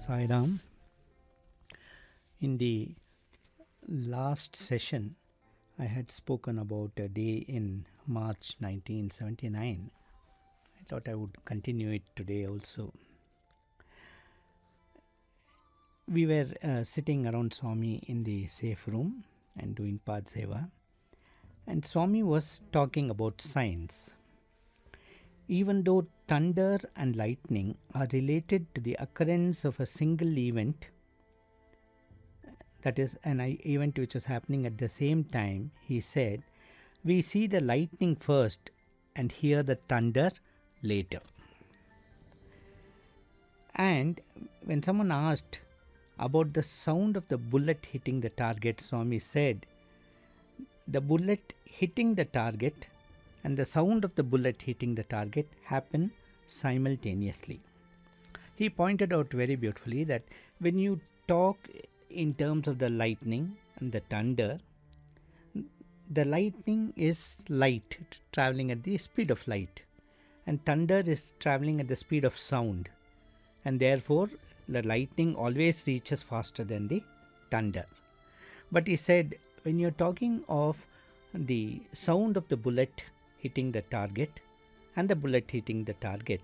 Sai Ram. In the last session, I had spoken about a day in March 1979. I thought I would continue it today also. We were sitting around Swami in the safe room and doing Pad Seva, and Swami was talking about science. Even though thunder and lightning are related to the occurrence of a single event, that is an event which is happening at the same time, he said, we see the lightning first and hear the thunder later. And when someone asked about the sound of the bullet hitting the target, Swami said, the bullet hitting the target and the sound of the bullet hitting the target happen simultaneously. He pointed out very beautifully that when you talk in terms of the lightning and the thunder, the lightning is light, traveling at the speed of light, and thunder is traveling at the speed of sound, and therefore the lightning always reaches faster than the thunder. But he said, when you're talking of the sound of the bullet hitting the target and the bullet hitting the target,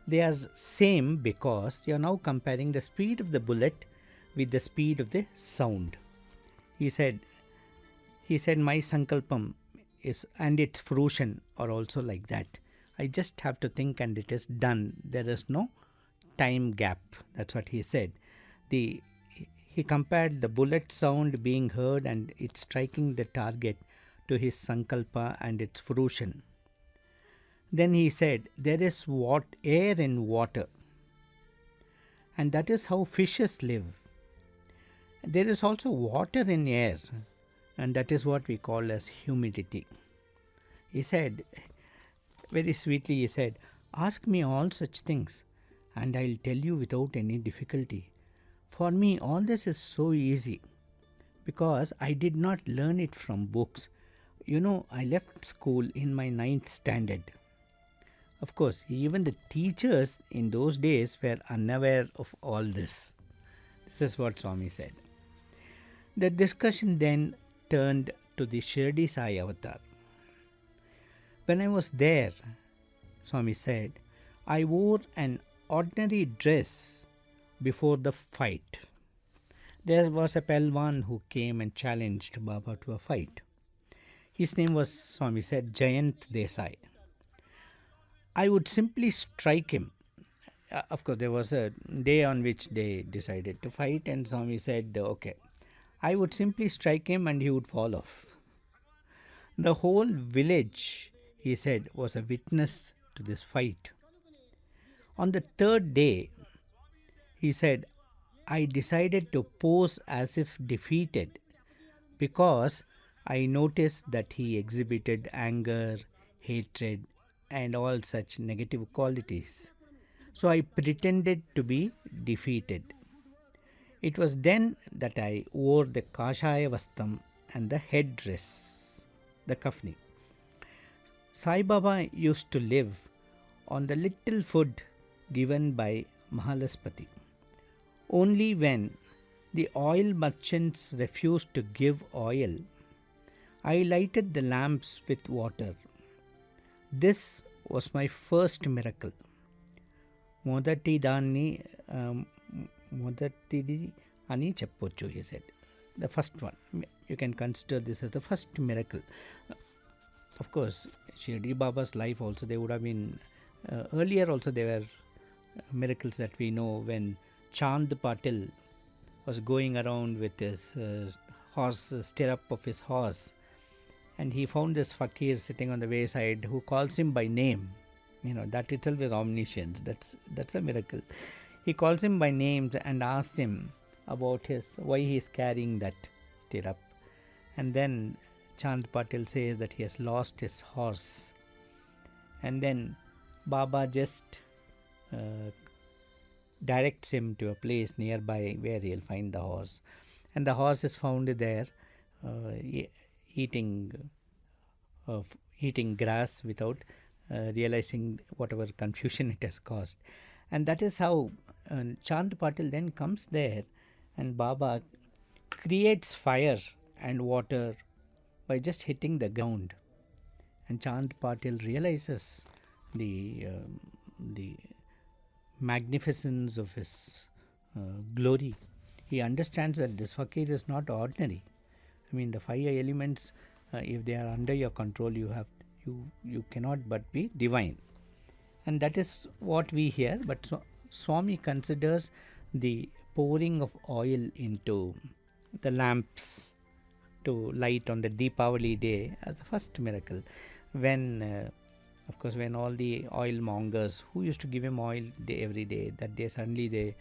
they are same because you are now comparing the speed of the bullet with the speed of the sound. He said my Sankalpam is and its fruition are also like that. I just have to think and it is done. There is no time gap. That's what he said. He compared the bullet sound being heard and it striking the target to his Sankalpa and its fruition. Then he said, there is air in water, and that is how fishes live. There is also water in air, and that is what we call as humidity. He said, very sweetly he said, ask me all such things and I'll tell you without any difficulty. For me all this is so easy because I did not learn it from books. I left school in my 9th standard. Of course, even the teachers in those days were unaware of all this. This is what Swami said. The discussion then turned to the Shirdi Sai Avatar. When I was there, Swami said, I wore an ordinary dress before the fight. There was a Pelwan who came and challenged Baba to a fight. His name was, Swami said, Jayant Desai. I would simply strike him. Of course, there was a day on which they decided to fight, and Swami said, okay, I would simply strike him and he would fall off. The whole village, he said, was a witness to this fight. On the third day, he said, I decided to pose as if defeated because I noticed that he exhibited anger, hatred, and all such negative qualities. So I pretended to be defeated. It was then that I wore the Kashaya Vastam and the headdress, the kafni. Sai Baba used to live on the little food given by Mahalaspati. Only when the oil merchants refused to give oil, I lighted the lamps with water. This was my first miracle. Modatidi ani cheppochu, he said. The first one. You can consider this as the first miracle. Of course, Shirdi Baba's life also, there would have been, earlier also there were miracles that we know when Chand Patil was going around with his stirrup of his horse, and he found this fakir sitting on the wayside who calls him by name. That itself is omniscience. That's a miracle. He calls him by names and asks him about why he is carrying that stirrup. And then Chand Patil says that he has lost his horse. And then Baba just directs him to a place nearby where he'll find the horse. And the horse is found there eating grass without realizing whatever confusion it has caused. And that is how Chand Patil then comes there, and Baba creates fire and water by just hitting the ground. And Chand Patil realizes the magnificence of his glory. He understands that this fakir is not ordinary. I mean, the five elements, if they are under your control, you cannot but be divine. And that is what we hear. But Swami considers the pouring of oil into the lamps to light on the Deepavali day as the first miracle. When of course, when all the oil mongers who used to give him oil every day, that day suddenly they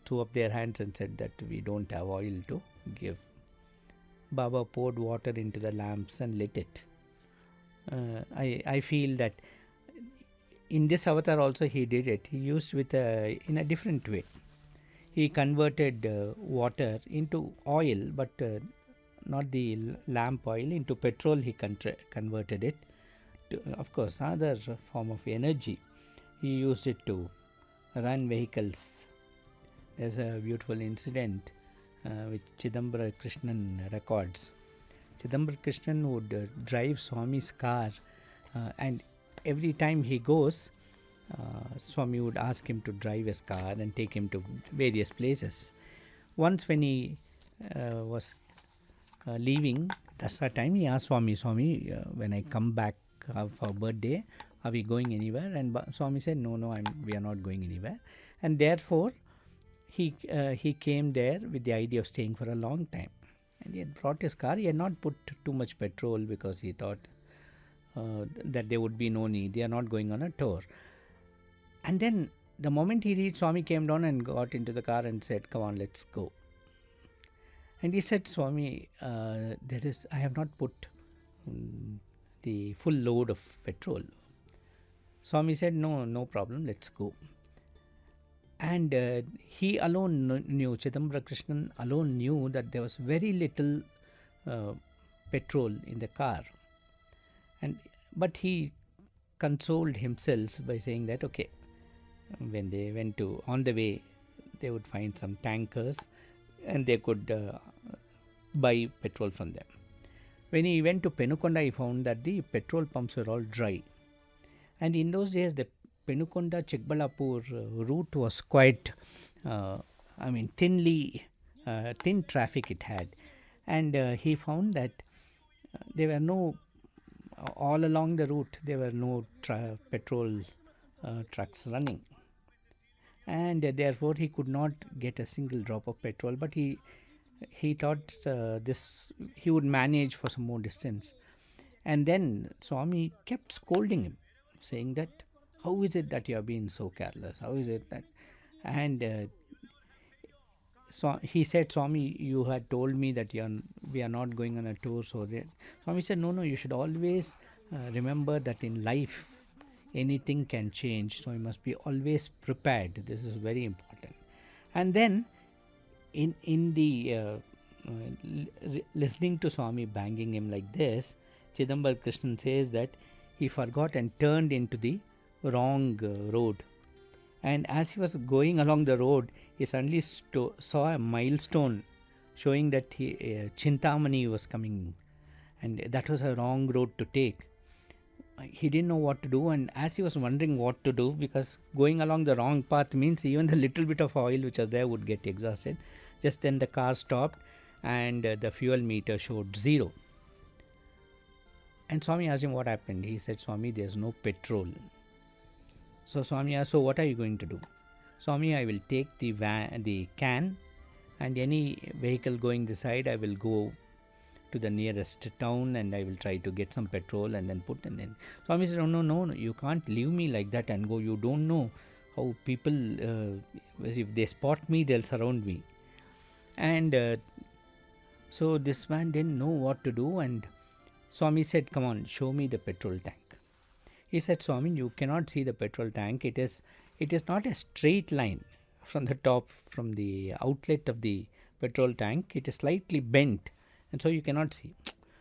threw up their hands and said that we don't have oil to give. Baba poured water into the lamps and lit it. I feel that in this avatar also he did it. He used in a different way. He converted water into oil, but not the lamp oil, into petrol. He converted it to, of course, another form of energy. He used it to run vehicles. There's a beautiful incident which Chidambara Krishnan records. Chidambara Krishnan would drive Swami's car, and every time he goes, Swami would ask him to drive his car and take him to various places. Once when he was leaving Dasra time, he asked Swami, when I come back for birthday, are we going anywhere? And Swami said, no, we are not going anywhere. And therefore, he came there with the idea of staying for a long time. And he had brought his car. He had not put too much petrol because he thought that there would be no need. They are not going on a tour. And then the moment he reached, Swami came down and got into the car and said, come on, let's go. And he said, Swami, I have not put the full load of petrol. Swami said, no problem, let's go. And he alone knew, Chidambara Krishnan alone knew that there was very little petrol in the car. But he consoled himself by saying that, okay, when they went on the way, they would find some tankers and they could buy petrol from them. When he went to Penukonda, he found that the petrol pumps were all dry. And in those days, the Penukonda Chikbalapur route was quite, thin traffic it had. And he found that there were no, all along the route, there were no petrol trucks running. And therefore, he could not get a single drop of petrol. But he thought he would manage for some more distance. And then Swami kept scolding him, saying that, how is it that you are being so careless? How is it that... And so he said, Swami, you had told me that we are not going on a tour. So Swami said, no, you should always remember that in life, anything can change. So you must be always prepared. This is very important. And then in the listening to Swami banging him like this, Chidambara Krishnan says that he forgot and turned into the wrong road. And as he was going along the road, he suddenly saw a milestone showing that Chintamani was coming, and that was a wrong road to take. He didn't know what to do, and as he was wondering what to do, because going along the wrong path means even the little bit of oil which was there would get exhausted, just then the car stopped and the fuel meter showed 0. And Swami asked him what happened. He said, Swami, there's no petrol. So Swami asked, so what are you going to do? Swami, I will take the can, and any vehicle going this side, I will go to the nearest town and I will try to get some petrol and then put. And then Swami said, no, you can't leave me like that and go. You don't know how people, if they spot me, they'll surround me. And so this man didn't know what to do, and Swami said, come on, show me the petrol tank. He said, Swami, you cannot see the petrol tank. It is not a straight line from the top, from the outlet of the petrol tank. It is slightly bent, and so you cannot see.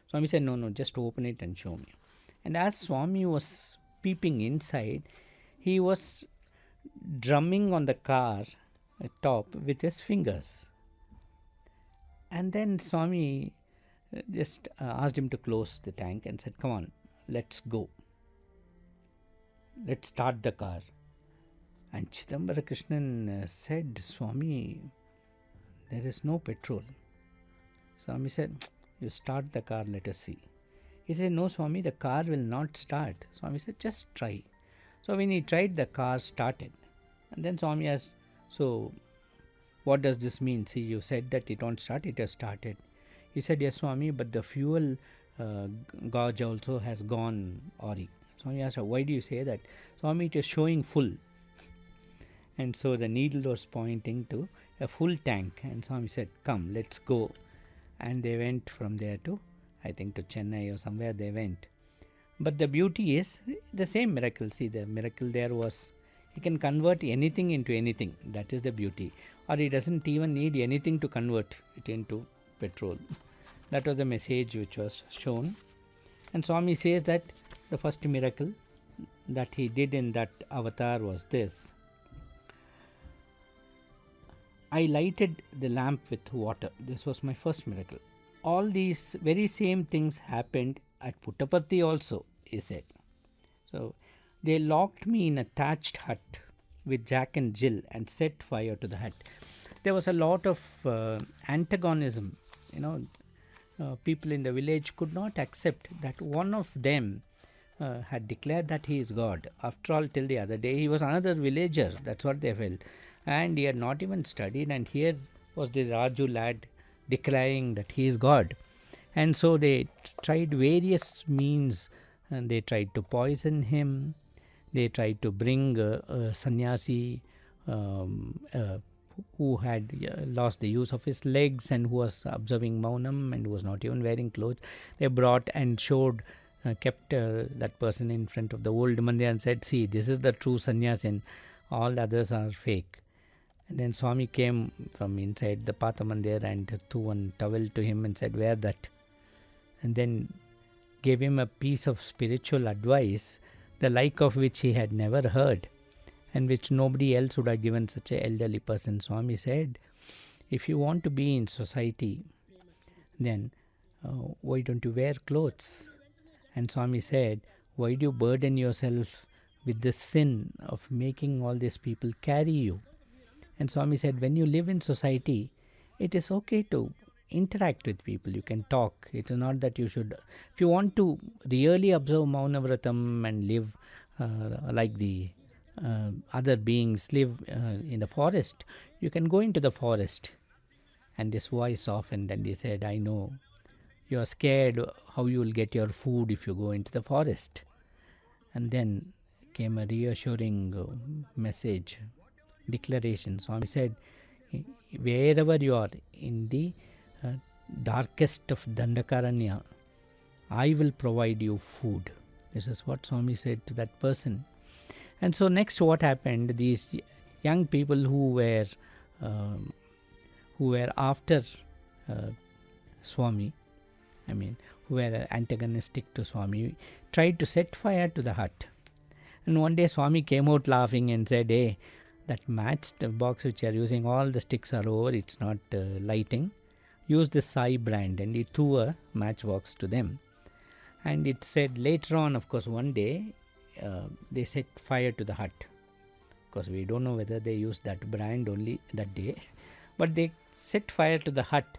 Swami said, no, just open it and show me. And as Swami was peeping inside, he was drumming on the car top with his fingers. And then Swami just asked him to close the tank and said, "Come on, let's go. Let's start the car." And Chidambara Krishnan said, "Swami, there is no petrol." Swami said, "You start the car, let us see." He said, "No, Swami, the car will not start." Swami said, "Just try." So when he tried, the car started. And then Swami asked, "So what does this mean? See, you said that it won't start, it has started." He said, "Yes, Swami, but the fuel gauge also has gone awry." Swami asked, "Why do you say that?" "Swami, it is showing full." And so the needle was pointing to a full tank. And Swami said, "Come, let's go." And they went from there to, I think, to Chennai or somewhere they went. But the beauty is the same miracle. See, the miracle there was, he can convert anything into anything. That is the beauty. Or he doesn't even need anything to convert it into petrol. That was the message which was shown. And Swami says that the first miracle that he did in that avatar was this: "I lighted the lamp with water." This was my first miracle. All these very same things happened at Puttaparthi also, he said. So they locked me in a thatched hut with Jack and Jill and set fire to the hut. There was a lot of antagonism. People in the village could not accept that one of them had declared that he is God. After all, till the other day, he was another villager. That's what they felt. And he had not even studied. And here was the Raju lad declaring that he is God. And so they tried various means. And they tried to poison him. They tried to bring a sannyasi who had lost the use of his legs and who was observing Maunam and who was not even wearing clothes. They brought and showed, kept that person in front of the old mandir and said, "See, this is the true sannyasi and all others are fake." And then Swami came from inside the Patha mandir and threw one towel to him and said, "Wear that." And then gave him a piece of spiritual advice, the like of which he had never heard, and which nobody else would have given such an elderly person. Swami said, "If you want to be in society, then why don't you wear clothes?" And Swami said, "Why do you burden yourself with the sin of making all these people carry you?" And Swami said, when you live in society, it is okay to interact with people. You can talk. It is not that you should, if you want to really observe Maunavratam and live like the other beings live in the forest, you can go into the forest. And this voice softened and he said, "I know you are scared how you will get your food if you go into the forest." And then came a reassuring message, declaration. Swami said, wherever you are in the darkest of Dandakaranya, I will provide you food. This is what Swami said to that person. And so next what happened, these young people who were after Swami, who were antagonistic to Swami, tried to set fire to the hut. And one day Swami came out laughing and said, "Hey, that match box which you are using, all the sticks are over, it's not lighting. Use the Sai brand." And he threw a matchbox to them. And it said later on, of course, one day they set fire to the hut. Of course, we don't know whether they used that brand only that day. But they set fire to the hut.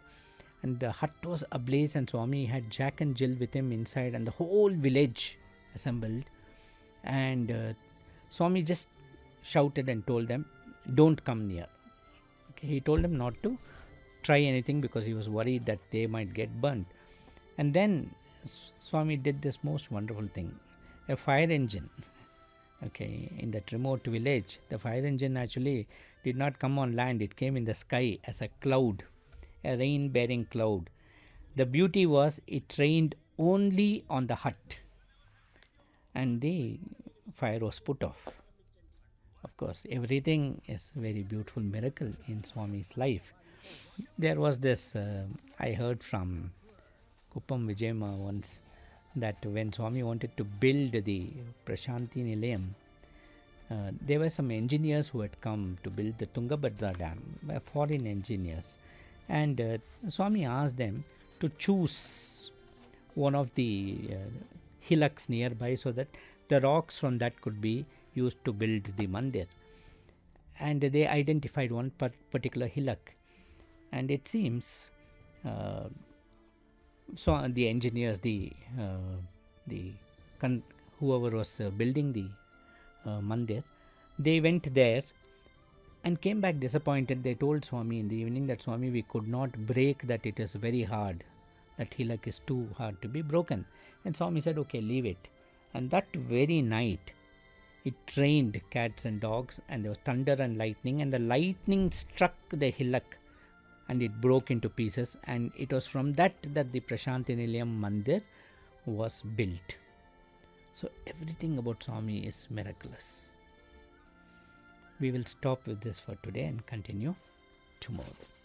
And the hut was ablaze and Swami had Jack and Jill with him inside and the whole village assembled. And Swami just shouted and told them, "Don't come near." Okay, he told them not to try anything because he was worried that they might get burnt. And then Swami did this most wonderful thing. A fire engine, okay, in that remote village, the fire engine actually did not come on land. It came in the sky as a cloud, a rain-bearing cloud. The beauty was it rained only on the hut and the fire was put off. Of course, everything is a very beautiful miracle in Swami's life. There was this, I heard from Kuppam Vijayama once, that when Swami wanted to build the Prashanti Nilayam, there were some engineers who had come to build the Tungabhadra Dam, foreign engineers, and Swami asked them to choose one of the hillocks nearby so that the rocks from that could be used to build the mandir. And they identified one particular hillock, and it seems so the engineers, whoever was building the mandir, they went there and came back disappointed. They told Swami in the evening that, Swami, we could not break that, it is very hard, that hillock is too hard to be broken. And Swami said, okay, leave it. And that very night it rained cats and dogs, and there was thunder and lightning, and the lightning struck the hillock and it broke into pieces, and it was from that the Prashanti Nilayam Mandir was built. So everything about Swami is miraculous. We will stop with this for today and continue tomorrow.